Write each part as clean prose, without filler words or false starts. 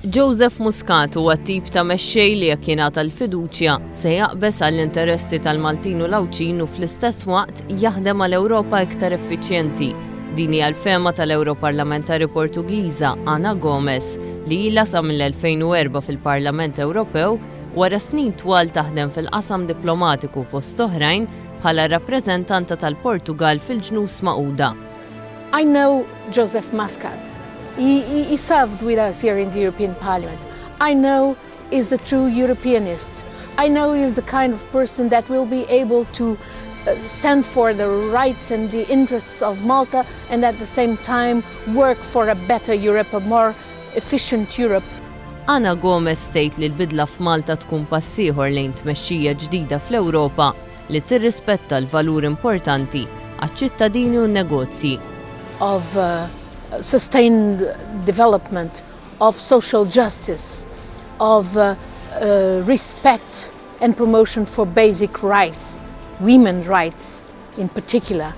Joseph Muscat huwa t-tip ta' mexxej li jekk jingħata l-fiduċja se jaqbez għall-interessi tal-Maltin u l-Awċin u fl-istess waqt jaħdem għall-Ewropa iktar effiċjenti. Din hija l-fehma tal-ewroparlamentari Portugiża Ana Gomes li ilha sa mill-2004 fil-Parlament Ewropew wara snin twal taħdem fil-qasam diplomatiku fost oħrajn bħala rappreżentanta tal-Portugal fil-Ġnus Magħquda. I know Joseph Muscat. He served with us here in the European Parliament. I know he's a true Europeanist. I know he's the kind of person that will be able to stand for the rights and the interests of Malta and at the same time work for a better Europe, a more efficient Europe. Ana Gomes tgħid li l-bidla f'Malta tkun pass ieħor lejn tmexxija ġdida fl-Ewropa li tirrispetta l-valuri importanti għac-ċittadini u n-negozji. Of sustained development, of social justice, of respect and promotion for basic rights, women's rights in particular.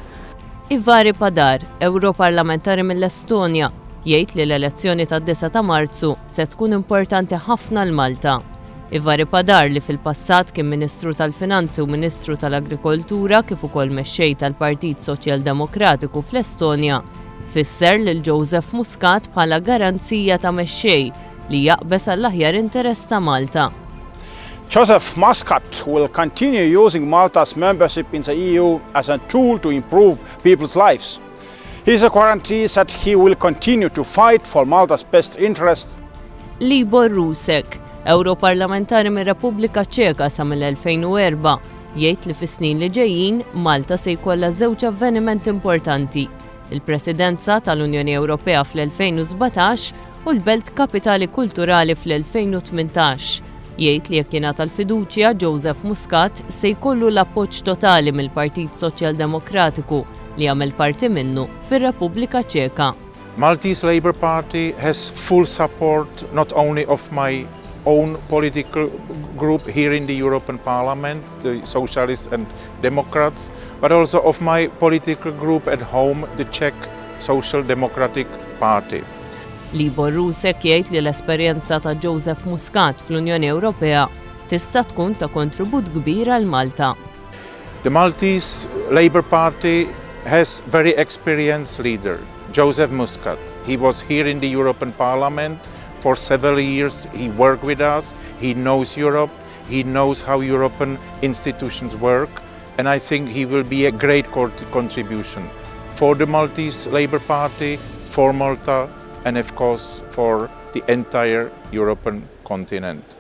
Ivari Padar, ewroparlamentari mill-Estonja, jgħid li l-elezzjoni tad-9 ta' Marzu se tkun importanti ħafna l-Malta. Ivari Padar li fil-passat kien Ministru tal-Finanzi u Ministru tal-Agrikoltura kif ukoll mexxej tal-Partit Soċjal-Demokratiku fl-Estonja fisser lil Joseph Muscat bħala garanzija ta' mexxej li jaqbez għall-aħjar interess ta' Malta. Joseph Muscat will continue using Malta's membership in the EU as a tool to improve people's lives. He guarantees that he will continue to fight for Malta's best interests. Libor Rusek, ewroparlamentari mir-Repubblika Ċeka sa mill-2004, jgħid li fis-snin li ġejjin Malta se jkollha żewġ avvenimenti importanti: il-Presidenza tal-Unjoni Ewropea fl-2017 u l-Belt Kapitali Kulturali fl-2018. Jgħid li jekk jingħata l-fiduċja Joseph Muscat se jkollu l-appoġġ totali mill-Partit Soċjal-Demokratiku li jagħmel parti minnu fir-Repubblika Ċeka. Maltese Labour Party has full support not only of my own political group here in the European Parliament, the Socialists and Democrats, but also of my political group at home, the Czech Social Democratic Party. Libor Rusek jgħid li l-esperjenza ta' Joseph Muscat fl-Unjoni Ewropea tista' tkun ta' kontribut kbir għal Malta. The Maltese Labour Party has very experienced leader, Joseph Muscat. He was here in the European Parliament for several years. He worked with us, he knows Europe, he knows how European institutions work, and I think he will be a great contribution for the Maltese Labour Party, for Malta, and of course for the entire European continent.